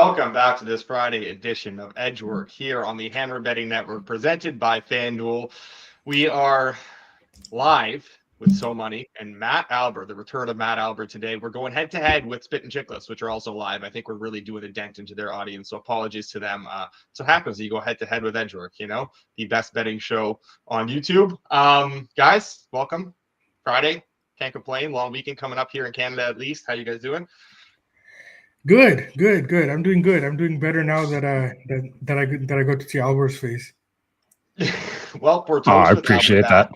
Welcome back to this Friday edition of Edgework here on the Hammer Betting Network, presented by FanDuel. We are live with So Money and Matt Albert, the return of Matt Albert today. We're going head-to-head with Spit and Chicklets, which are also live. I think we're really doing a dent into their audience, so apologies to them. So it happens you go head-to-head with Edgework, the best betting show on YouTube. Guys, welcome. Friday. Can't complain. Long weekend coming up here in Canada at least. How you guys doing? Good. I'm doing good. I'm doing better now that I got to see Albert's face. Well, we're toast I appreciate that.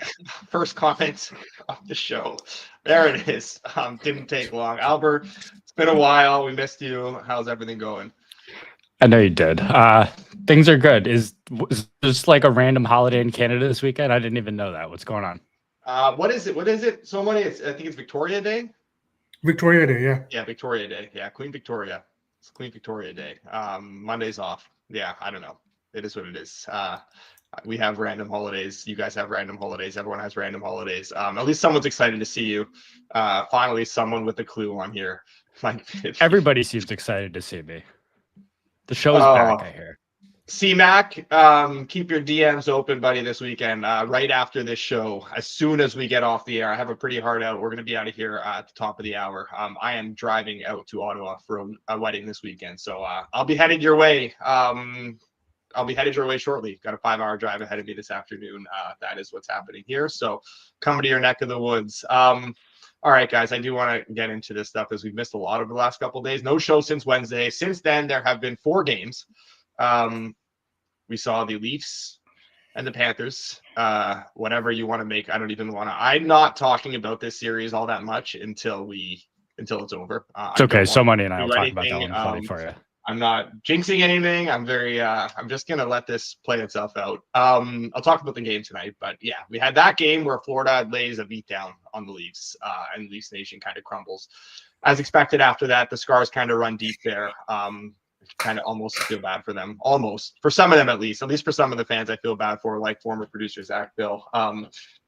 First comment of the show. There it is. Didn't take long. Albert, it's been a while. We missed you. How's everything going? I know you did. Things are good. Is just like a random holiday in Canada this weekend? I didn't even know that. What's going on? What is it? So many. I think it's Victoria Day. Victoria Day, yeah. Yeah, Victoria Day. Yeah, Queen Victoria. It's Queen Victoria Day. Monday's off. Yeah, I don't know. It is what it is. We have random holidays. You guys have random holidays. Everyone has random holidays. At least someone's excited to see you. Finally, someone with a clue on here. Everybody seems excited to see me. The show's back, I hear. C-Mac, keep your DMs open, buddy, this weekend. Right after this show, as soon as we get off the air, I have a pretty hard out. We're going to be out of here at the top of the hour. I am driving out to Ottawa for a wedding this weekend, so I'll be headed your way. I'll be headed your way shortly. Got a 5-hour drive ahead of me this afternoon. That is what's happening here. So coming to your neck of the woods. All right, guys, I do want to get into this stuff as we've missed a lot over the last couple of days. No show since Wednesday. Since then, there have been 4 games. We saw the Leafs and the Panthers. Whatever you want to make, I don't even want to. I'm not talking about this series all that much until it's over. It's okay. So Money and I will talk about that one funny for you. I'm not jinxing anything. I'm just gonna let this play itself out. I'll talk about the game tonight, but yeah, we had that game where Florida lays a beatdown on the Leafs, and Leafs Nation kind of crumbles. As expected after that, the scars kind of run deep there. Kind of almost feel bad for them. Almost. For some of them, at least for some of the fans I feel bad for, like former producer Zach Bill.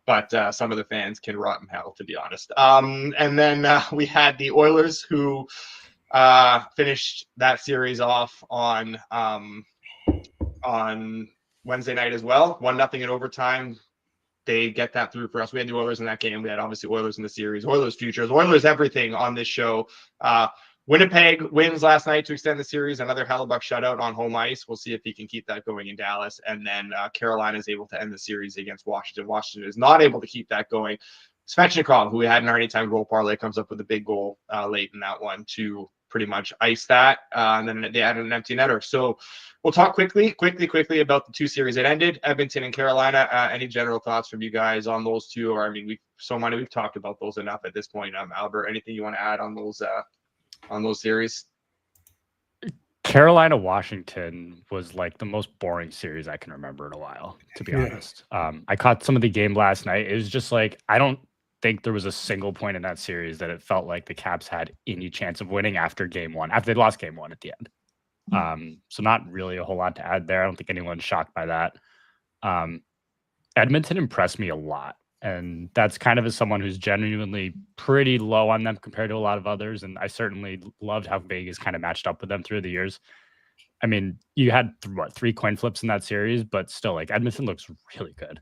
But some of the fans can rot in hell, to be honest. And then we had the Oilers who finished that series off on Wednesday night as well. 1-0 in overtime. They get that through for us. We had the Oilers in that game. We had obviously Oilers in the series. Oilers futures. Oilers everything on this show. Winnipeg wins last night to extend the series. Another Hellebuck shutout on home ice. We'll see if he can keep that going in Dallas. And then Carolina is able to end the series against Washington. Washington is not able to keep that going. Svechnikov, who we had in our anytime goal parlay, comes up with a big goal late in that one to pretty much ice that. And then they added an empty netter. So we'll talk quickly about the 2 series that ended, Edmonton and Carolina. Any general thoughts from you guys on those two? Or we've talked about those enough at this point. Albert, anything you want to add on those series? Carolina Washington was like the most boring series I can remember in a while, to be honest. I caught some of the game last night. It was just like, I don't think there was a single point in that series that it felt like the Caps had any chance of winning after game 1, after they lost game 1 at the end. So not really a whole lot to add there. I don't think anyone's shocked by that. Edmonton impressed me a lot. And that's kind of as someone who's genuinely pretty low on them compared to a lot of others. And I certainly loved how Vegas kind of matched up with them through the years. I mean, you had 3 coin flips in that series, but still, like, Edmonton looks really good.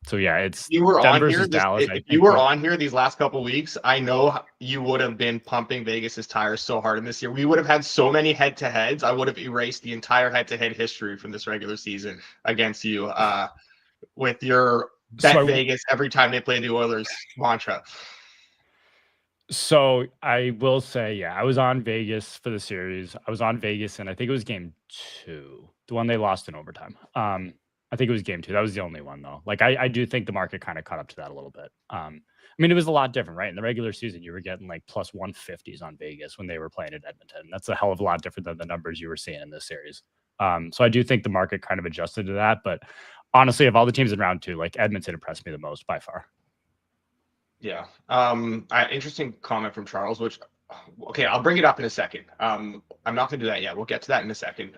So yeah, it's you were Denver on here. Dallas. If you were on here these last couple of weeks, I know you would have been pumping Vegas's tires so hard in this year. We would have had so many head-to-heads. I would have erased the entire head-to-head history from this regular season against you with your bet Vegas every time they play the Oilers mantra. So I will say, yeah, I was on Vegas for the series. I was on Vegas, and I think it was game 2, the one they lost in overtime. I think it was game 2. That was the only one, though. Like, I do think the market kind of caught up to that a little bit. I mean, it was a lot different, right? In the regular season, you were getting like plus 150s on Vegas when they were playing at Edmonton. That's a hell of a lot different than the numbers you were seeing in this series. So I do think the market kind of adjusted to that, but honestly, of all the teams in round 2, like, Edmonton impressed me the most by far. Yeah. Interesting comment from Charles, which, okay, I'll bring it up in a second. I'm not going to do that yet. We'll get to that in a second.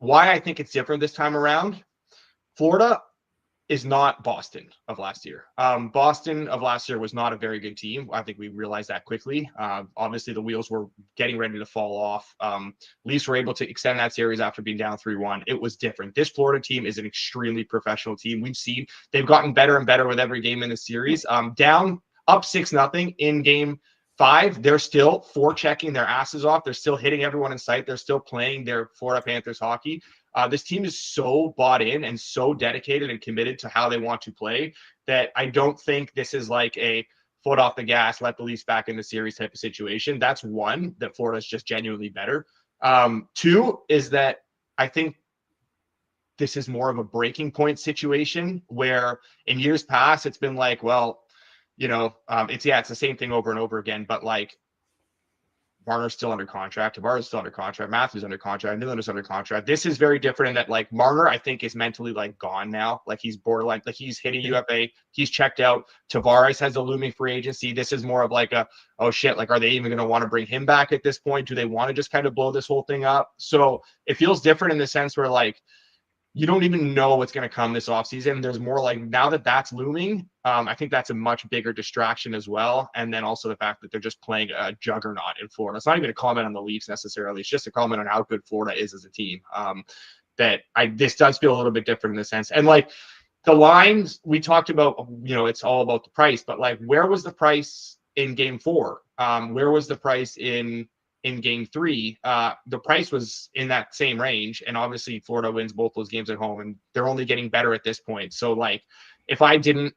why I think it's different this time around. Florida is not Boston of last year. Boston of last year was not a very good team. I think we realized that quickly. Obviously, the wheels were getting ready to fall off. Leafs were able to extend that series after being down 3-1. It was different. This Florida team is an extremely professional team. We've seen they've gotten better and better with every game in the series. Down up 6-0 in game 5, they're still forechecking their asses off. They're still hitting everyone in sight. They're still playing their Florida Panthers hockey. This team is so bought in and so dedicated and committed to how they want to play that I don't think this is like a foot off the gas, let the Leafs back in the series type of situation. That's one, that Florida is just genuinely better. 2 is that I think this is more of a breaking point situation where in years past, it's been like, well, it's the same thing over and over again, but like, Marner's still under contract. Tavares is still under contract. Matthews under contract. Nylander's under contract. This is very different in that, like, Marner, I think, is mentally like gone now. Like, he's borderline. Like, he's hitting UFA. He's checked out. Tavares has a looming free agency. This is more of like oh shit. Like, are they even going to want to bring him back at this point? Do they want to just kind of blow this whole thing up? So it feels different in the sense where like you don't even know what's going to come this offseason. There's more like now that that's looming. I think that's a much bigger distraction as well. And then also the fact that they're just playing a juggernaut in Florida. It's not even a comment on the Leafs necessarily. It's just a comment on how good Florida is as a team. This does feel a little bit different in the sense. And like the lines we talked about, it's all about the price, but like, where was the price in game 4? Where was the price in game 3? The price was in that same range. And obviously Florida wins both those games at home and they're only getting better at this point. So like, if I didn't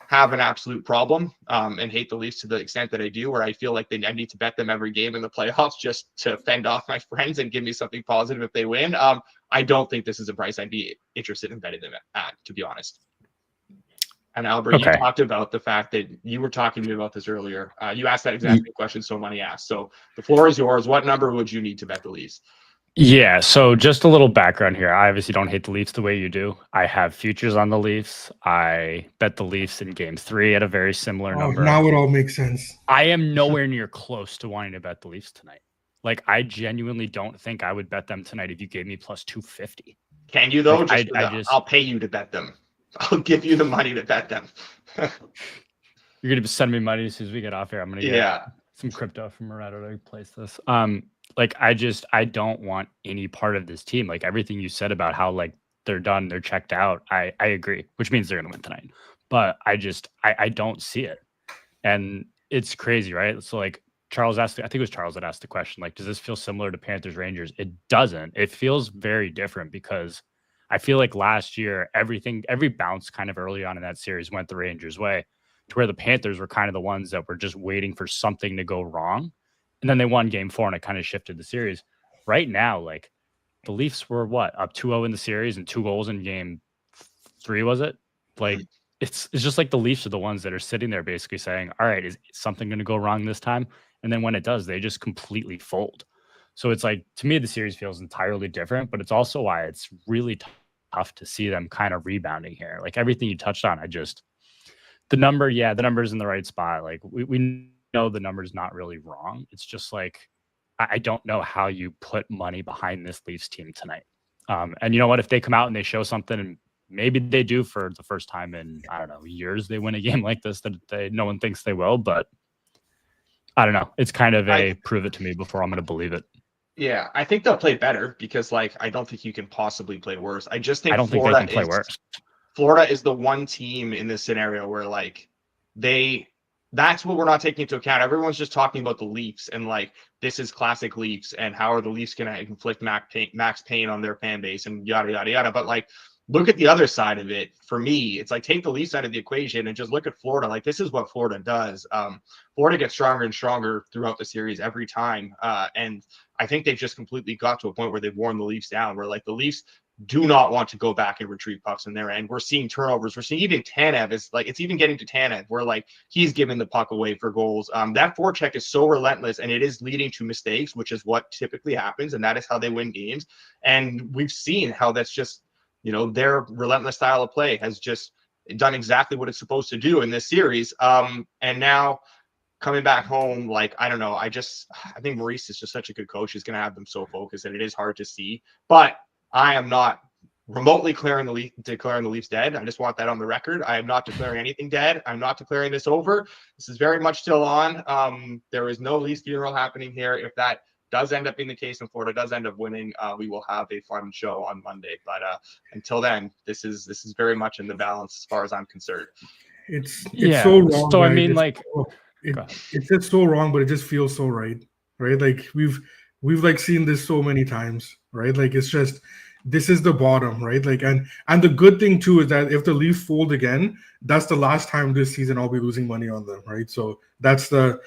have an absolute problem and hate the Leafs to the extent that I do, where I feel like I need to bet them every game in the playoffs just to fend off my friends and give me something positive if they win, I don't think this is a price I'd be interested in betting them at, to be honest. And Albert, You talked about the fact that you were talking to me about this earlier. You asked that exact same question So Money asked. So the floor is yours. What number would you need to bet the Leafs? Yeah, so just a little background here. I obviously don't hate the Leafs the way you do. I have futures on the Leafs. I bet the Leafs in game 3 at a very similar number. Now it all makes sense. I am nowhere near close to wanting to bet the Leafs tonight. Like, I genuinely don't think I would bet them tonight if you gave me plus 250. Can you, though? Like, I'll pay you to bet them. I'll give you the money to bet them. You're going to send me money as soon as we get off here. I'm going to get some crypto from Moretto to replace this. Like, I don't want any part of this team. Like, everything you said about how, like, they're done, they're checked out, I agree, which means they're going to win tonight. But I don't see it. And it's crazy, right? So, like, Charles asked, I think it was Charles that asked the question, like, does this feel similar to Panthers Rangers? It doesn't. It feels very different because I feel like last year, every bounce kind of early on in that series went the Rangers' way, to where the Panthers were kind of the ones that were just waiting for something to go wrong. And then they won game 4 and it kind of shifted the series. Right now, like, the Leafs were up 2-0 in the series and 2 goals in game 3, was it? Like, it's just like the Leafs are the ones that are sitting there basically saying, all right, is something going to go wrong this time? And then when it does, they just completely fold. So it's like, to me, the series feels entirely different, but it's also why it's really tough to see them kind of rebounding here. Like, everything you touched on, the number's in the right spot. Like, we know the number's not really wrong. It's just like, I don't know how you put money behind this Leafs team tonight. And you know what? If they come out and they show something, and maybe they do for the first time in, I don't know, years, they win a game like this that no one thinks they will, but I don't know. It's kind of prove it to me before I'm going to believe it. Yeah, I think they'll play better because, like, I don't think you can possibly play worse. I don't think they can play worse. Florida is the one team in this scenario where, like, that's what we're not taking into account. Everyone's just talking about the Leafs and, like, this is classic Leafs and how are the Leafs going to inflict max pain on their fan base and yada, yada, yada. But, like, look at the other side of it. For me, it's like, take the Leafs out of the equation and just look at Florida. Like, this is what Florida does. Florida gets stronger and stronger throughout the series every time. And I think they've just completely got to a point where they've worn the Leafs down, where, like, the Leafs do not want to go back and retrieve pucks in their end. We're seeing turnovers. We're seeing even Tanev it's even getting to Tanev where, like, he's giving the puck away for goals. That forecheck is so relentless and it is leading to mistakes, which is what typically happens. And that is how they win games. And we've seen how that's just, their relentless style of play has just done exactly what it's supposed to do in this series. And now coming back home, like, I don't know. I think Maurice is just such a good coach. He's going to have them so focused and it is hard to see, but I am not remotely declaring the Leafs dead. I just want that on the record. I am not declaring anything dead. I'm not declaring this over. This is very much still on. There is no Leafs funeral happening here. If that does end up being the case and Florida does end up winning, we will have a fun show on Monday. But until then, this is very much in the balance as far as I'm concerned. It's so wrong. So right? I mean, it's just so wrong, but it just feels so right? Like we've like seen this so many times, right? Like it's just this is the bottom, right? Like and the good thing too is that if the Leafs fold again, that's the last time this season I'll be losing money on them, right? So that's the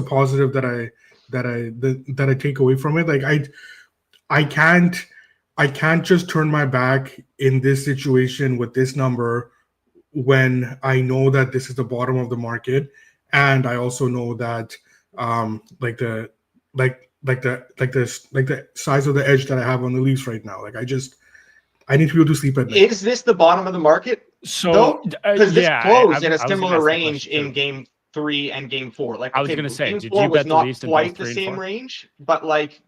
positive that I take away from it. Like I can't just turn my back in this situation with this number when I know that this is the bottom of the market, and I also know that the size of the edge that I have on the Leafs right now. Like I need to be able to sleep at night. Is this the bottom of the market? So because this closed in a similar range in Game 3 and Game 4. Like I was going to say, Game 4 was not quite the same range, but like.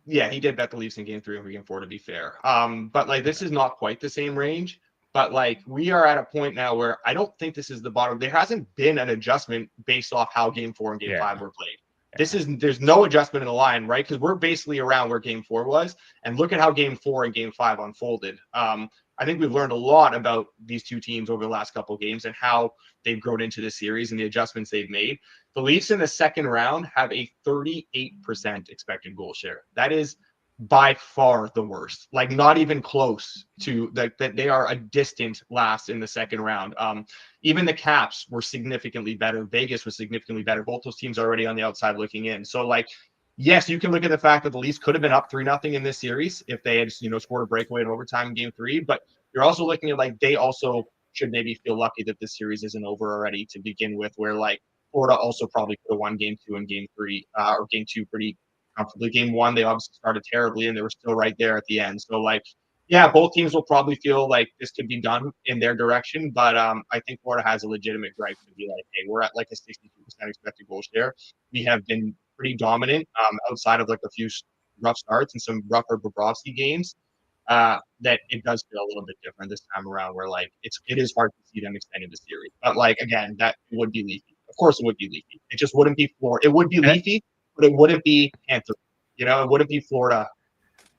Yeah, he did bet the Leafs in Game 3 and Game 4, to be fair. But like this is not quite the same range. But like we are at a point now where I don't think this is the bottom. There hasn't been an adjustment based off how Game 4 and Game 5 were played. There's no adjustment in the line, right? Because we're basically around where Game 4 was, and look at how Game 4 and Game 5 unfolded. I think we've learned a lot about these two teams over the last couple of games and how they've grown into this series and the adjustments they've made. The Leafs in the second round have a 38% expected goal share. That is by far the worst. Like not even close to that. They are a distant last in the second round. Even the Caps were significantly better. Vegas was significantly better. Both those teams are already on the outside looking in. So like, yes, you can look at the fact that the Leafs could have been up 3-0 in this series if they had, scored a breakaway in overtime in Game 3. But you're also looking at like they also should maybe feel lucky that this series isn't over already to begin with. Where like Florida also probably could have won Game 2 and Game 3 or Game 2 pretty comfortably. Game 1 they obviously started terribly and they were still right there at the end. So like, yeah, both teams will probably feel like this could be done in their direction. But I think Florida has a legitimate gripe to be like, hey, we're at like a 62% expected goal share. We have been pretty dominant outside of like a few rough starts and some rougher Bobrovsky games. That it does feel a little bit different this time around where like it is hard to see them extending the series. But like again, that would be Leafy. Of course it would be Leafy. It just wouldn't be Florida. It would be Leafy, but it wouldn't be Panther. It wouldn't be Florida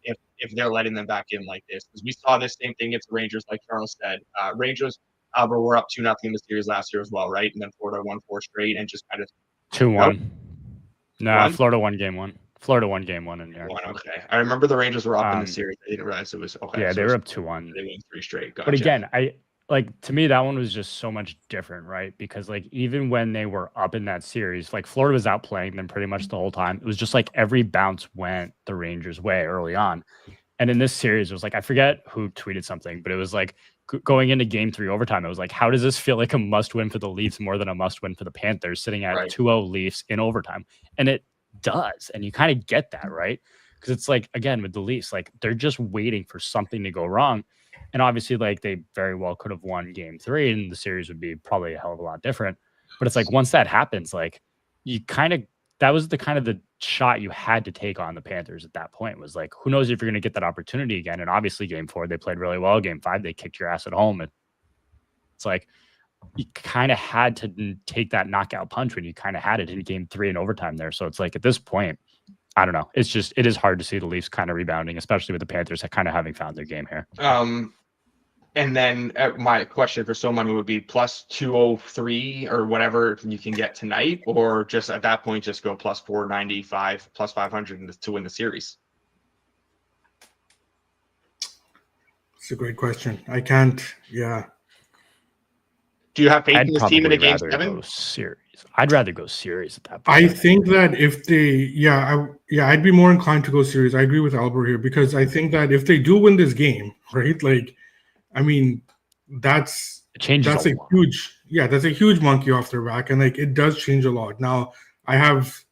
if they're letting them back in like this. Because we saw this same thing against the Rangers, like Charles said. Rangers were up 2-0 in the series last year as well, right? And then Florida won 4 straight and just kind of 2-1. No, Florida won Game 1. Florida won Game 1 in there. Okay. I remember the Rangers were up in the series. I didn't realize it was okay. Yeah, they were up 2-1. They won 3 straight. Gotcha. But again, to me, that one was just so much different, right? Because like even when they were up in that series, like Florida was outplaying them pretty much the whole time. It was just like every bounce went the Rangers' way early on. And in this series, it was like, I forget who tweeted something, but it was like going into Game 3 overtime, it was like, how does this feel like a must-win for the Leafs more than a must-win for the Panthers sitting at 2-0 Leafs in overtime? And it does. And you kind of get that, right? Because it's like, again, with the Leafs, like they're just waiting for something to go wrong. And obviously, like they very well could have won Game 3 and the series would be probably a hell of a lot different. But it's like once that happens, like you kind of that was the kind of the shot you had to take on the Panthers at that point. Was like, who knows if you're going to get that opportunity again? And obviously, Game 4 they played really well. Game 5 they kicked your ass at home. And it's like you kind of had to take that knockout punch when you kind of had it in Game 3 in overtime there. So it's like at this point, I don't know. It's just, it is hard to see the Leafs kind of rebounding, especially with the Panthers kind of having found their game here. And then my question for So Money would be plus 203 or whatever you can get tonight, or just at that point, just go plus 495, plus 500 to win the series. It's a great question. I can't. Yeah. Do you have faith in this team in a Game 7? I'd rather go series at that point. I think that if they, I'd be more inclined to go series. I agree with Albert here because I think that if they do win this game, right, like, I mean, that's a huge monkey off their back, and like it does change a lot. Now, I have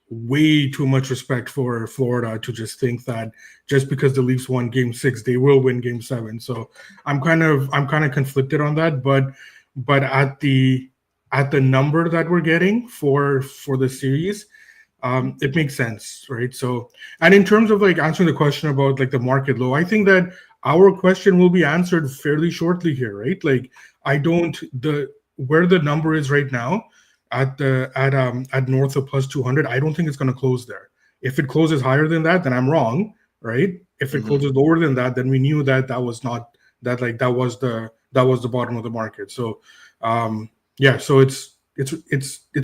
way too much respect for Florida to just think that just because the Leafs won Game 6, they will win Game 7. So I'm kind of conflicted on that, but at the number that we're getting for the series, it makes sense, right? So, and in terms of like answering the question about like the market low, I think that our question will be answered fairly shortly here, right? Like, I don't where the number is right now at north of plus 200. I don't think it's going to close there. If it closes higher than that, then I'm wrong, right? If it closes lower than that, then we knew that that was not that like that was the bottom of the market. So, yeah, so it's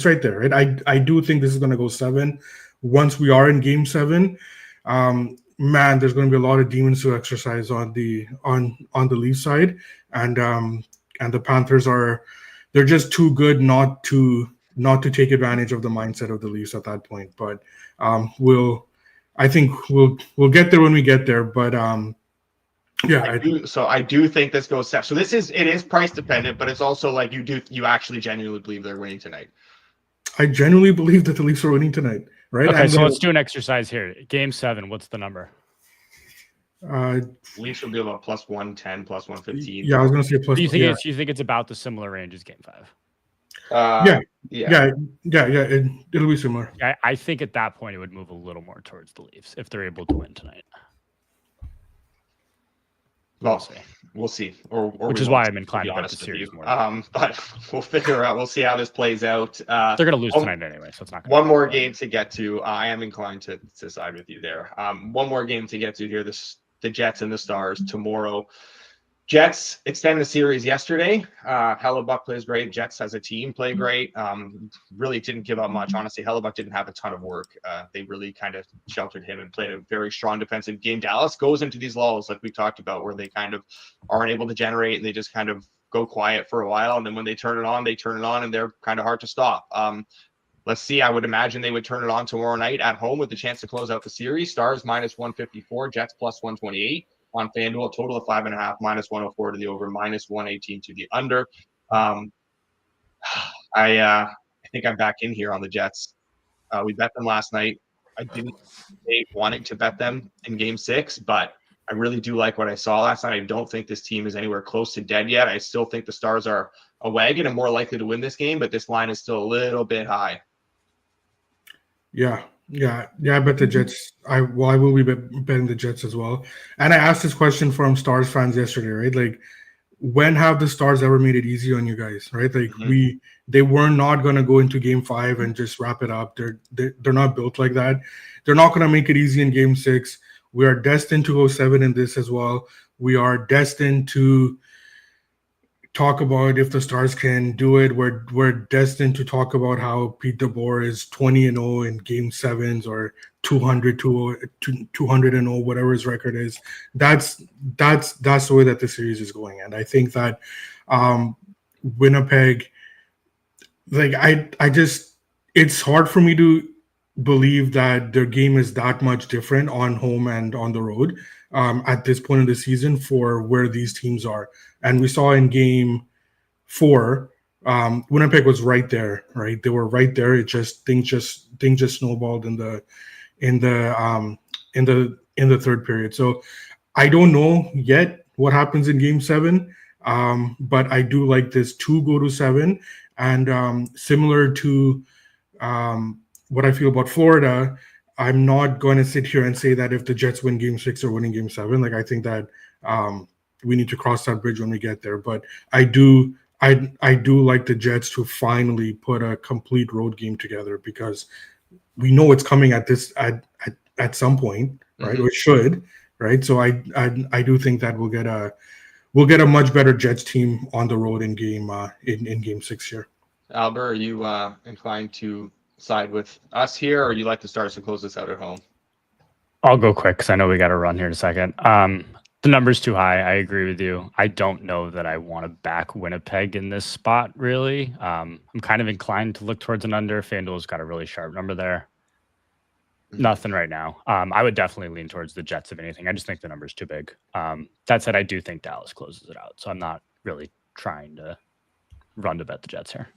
right there, right? I do think this is going to go 7. Once we are in game 7, man, there's going to be a lot of demons to exercise on the Leaf side, and the Panthers they're just too good not to take advantage of the mindset of the Leafs at that point. But I think we'll get there when we get there. But yeah, I do think this goes 7. So it is price dependent, but it's also like you actually genuinely believe they're winning tonight. I genuinely believe that the Leafs are winning tonight, right? Okay, so let's do an exercise here. Game 7, what's the number? Leafs will be about plus 110, plus 115. Yeah, I was going to say plus. Do you think it's about the similar range as game 5? Yeah. It'll be similar. I think at that point it would move a little more towards the Leafs if they're able to win tonight. Well, we'll see. Which is why I'm inclined to bet the series more. But we'll figure out. We'll see how this plays out. They're going to lose tonight anyway, so it's not. One more game to get to. I am inclined to side with you there. One more game to get to here. The Jets and the Stars tomorrow. Jets extend the series yesterday. Hellebuck plays great. Jets as a team play great. Really didn't give up much. Honestly, Hellebuck didn't have a ton of work. They really kind of sheltered him and played a very strong defensive game. Dallas goes into these lulls like we talked about where they kind of aren't able to generate and they just kind of go quiet for a while. And then when they turn it on and they're kind of hard to stop. Let's see. I would imagine they would turn it on tomorrow night at home with the chance to close out the series. Stars minus 154, Jets plus 128. On FanDuel, a total of 5.5, minus 104 to the over, minus 118 to the under. I think I'm back in here on the Jets. We bet them last night. I didn't wanting to bet them in game 6, but I really do like what I saw last night. I don't think this team is anywhere close to dead yet. I still think the Stars are a wagon and more likely to win this game, but this line is still a little bit high. Yeah. I bet the Jets. I will be betting the Jets as well. And I asked this question from Stars fans yesterday, right? Like, when have the Stars ever made it easy on you guys, right? Like they were not going to go into game 5 and just wrap it up. They're not built like that. They're not going to make it easy in game 6. We are destined to go 7 in this as well. We are destined to talk about if the Stars can do it. We're destined to talk about how Pete DeBoer is 20-0 in game 7s or 200-0, whatever his record is. That's the way that the series is going. And I think that Winnipeg, like I just, it's hard for me to believe that their game is that much different on home and on the road at this point in the season for where these teams are. And we saw in game 4, Winnipeg was right there, right? They were right there. It just things just snowballed in the third period. So I don't know yet what happens in game 7, but I do like this to go to 7. And similar to what I feel about Florida, I'm not going to sit here and say that if the Jets win game 6 or winning game 7. Like, I think that we need to cross that bridge when we get there. But I do like the Jets to finally put a complete road game together, because we know it's coming at some point, right? Or it should, right? So I do think that we'll get a much better Jets team on the road in game 6 here. Albert, are you inclined to side with us here, or you like the Stars to close this out at home? I'll go quick because I know we got to run here in a second. The number's too high. I agree with you. I don't know that I want to back Winnipeg in this spot, really. I'm kind of inclined to look towards an under. FanDuel's got a really sharp number there. Nothing right now. I would definitely lean towards the Jets, if anything. I just think the number's too big. That said, I do think Dallas closes it out, so I'm not really trying to run to bet the Jets here.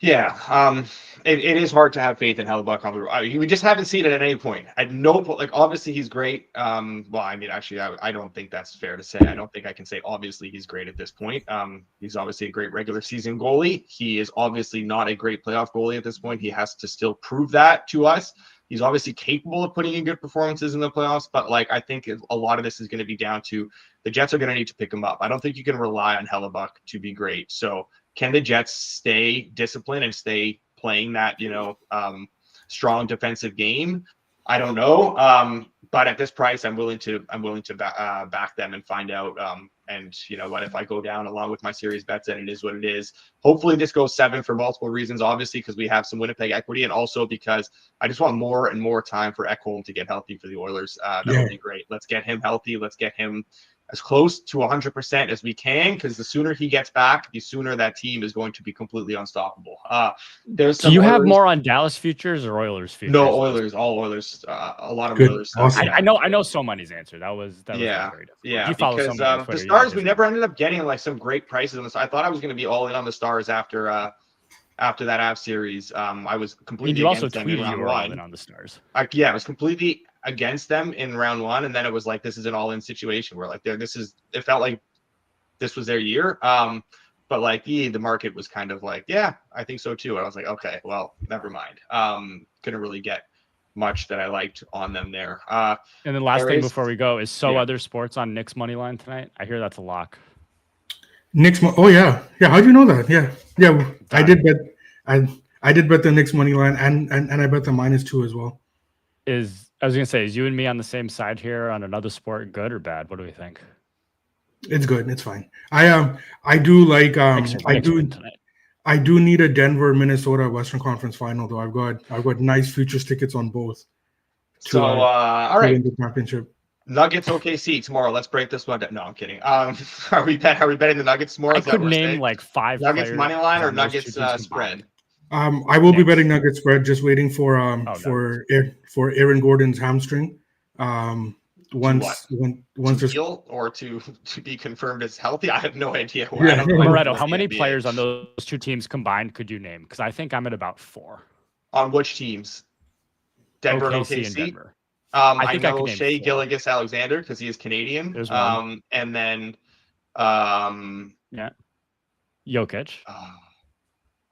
Yeah, it is hard to have faith in Hellebuck on the road. We just haven't seen it at any point. I know, like, obviously he's great. Well, I mean, actually, I don't think that's fair to say. I don't think I can say obviously he's great at this point. He's obviously a great regular season goalie. He is obviously not a great playoff goalie at this point. He has to still prove that to us. He's obviously capable of putting in good performances in the playoffs, but like I think a lot of this is going to be down to the Jets are going to need to pick him up. I don't think you can rely on Hellebuck to be great. So can the Jets stay disciplined and stay playing that, strong defensive game? I don't know. But at this price, I'm willing to back them and find out. And you know what, if I go down along with my series bets, then it is what it is. Hopefully this goes 7 for multiple reasons, obviously, because we have some Winnipeg equity, and also because I just want more and more time for Ekholm to get healthy for the Oilers. That would be great. Let's get him healthy. Let's get him as close to 100% as we can, because the sooner he gets back, the sooner that team is going to be completely unstoppable. There's some. Do you have more on Dallas futures or Oilers futures? No, Oilers, all Oilers, a lot of Good. Oilers. Awesome. I know So Money's answer. That was very difficult. Yeah. You follow because So Money on Twitter, the Stars, we never ended up getting like some great prices on this. I thought I was going to be all in on the Stars after that Avs series. I was completely you also against them in tweeted round you were all one. in on the Stars. I was completely against them in round one, and then it was like this is an all-in situation where like it felt like this was their year. But like the market was kind of like, yeah, I think so too. And I was like, okay, well, never mind. Couldn't really get much that I liked on them there. And then last thing before we go is Other Sports on Knicks money line tonight. I hear that's a lock. Knicks. Oh yeah. How'd you know that? Yeah. I did bet. I did bet the Knicks money line, and I bet the -2 as well. I was gonna say, is you and me on the same side here on another sport, good or bad? What do we think? It's good. It's fine. I do like I do need a Denver Minnesota Western Conference final though. I've got nice futures tickets on both. All right. The championship. Nuggets OKC tomorrow. Let's break this one down. No, I'm kidding. Are we betting the Nuggets tomorrow? I could name like 5 Nuggets money line or Nuggets spread. I will be betting Nuggets spread. Just waiting for Aaron Gordon's hamstring. Once there's heal or to be confirmed as healthy, I have no idea. Moretto, how many players on those two teams combined could you name? Because I think I'm at about 4. On which teams? Denver and OKC. And Denver. I think I know Shea Gilgeous-Alexander because he is Canadian. There's one. And then Jokic.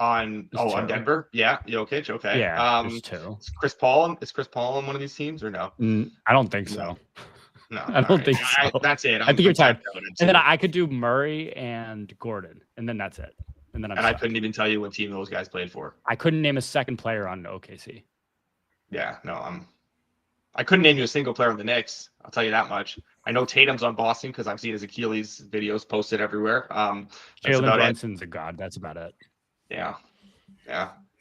On Denver, Jokic, okay. Yeah, there's 2. Is Chris Paul on one of these teams or no? I don't think so. No, I don't think so. That's it. I think you're tired. And then I could do Murray and Gordon, and then that's it. And then I couldn't even tell you what team those guys played for. I couldn't name a second player on OKC. Yeah, no, I couldn't name you a single player on the Knicks. I'll tell you that much. I know Tatum's on Boston because I've seen his Achilles videos posted everywhere. Jalen Brunson's a god. That's about it. Yeah.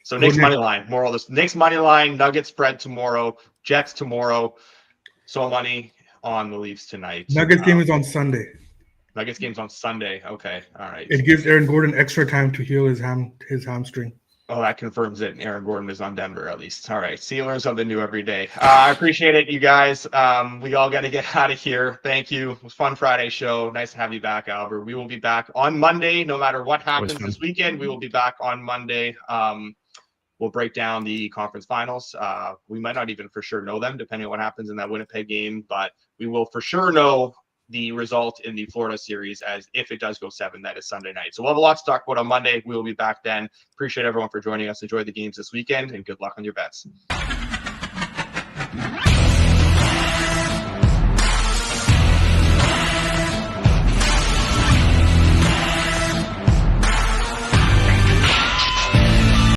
So Knicks money line. Moral of this: Knicks money line, Nuggets spread tomorrow, Jets tomorrow. So money on the Leafs tonight. Nuggets game is on Sunday. Nuggets game's on Sunday. Okay, all right. It gives Aaron Gordon extra time to heal his hamstring. Oh, that confirms it. Aaron Gordon is on Denver at least. All right. See, you learn something new every day. I appreciate it, you guys. We all got to get out of here. Thank you. It was a fun Friday show. Nice to have you back, Albert. We will be back on Monday. No matter what happens this weekend, we will be back on Monday. We'll break down the conference finals. We might not even for sure know them, depending on what happens in that Winnipeg game, but we will for sure know the result in the Florida series as if it does go 7, that is Sunday night. So we'll have a lot to talk about on Monday. We will be back then. Appreciate everyone for joining us. Enjoy the games this weekend and good luck on your bets.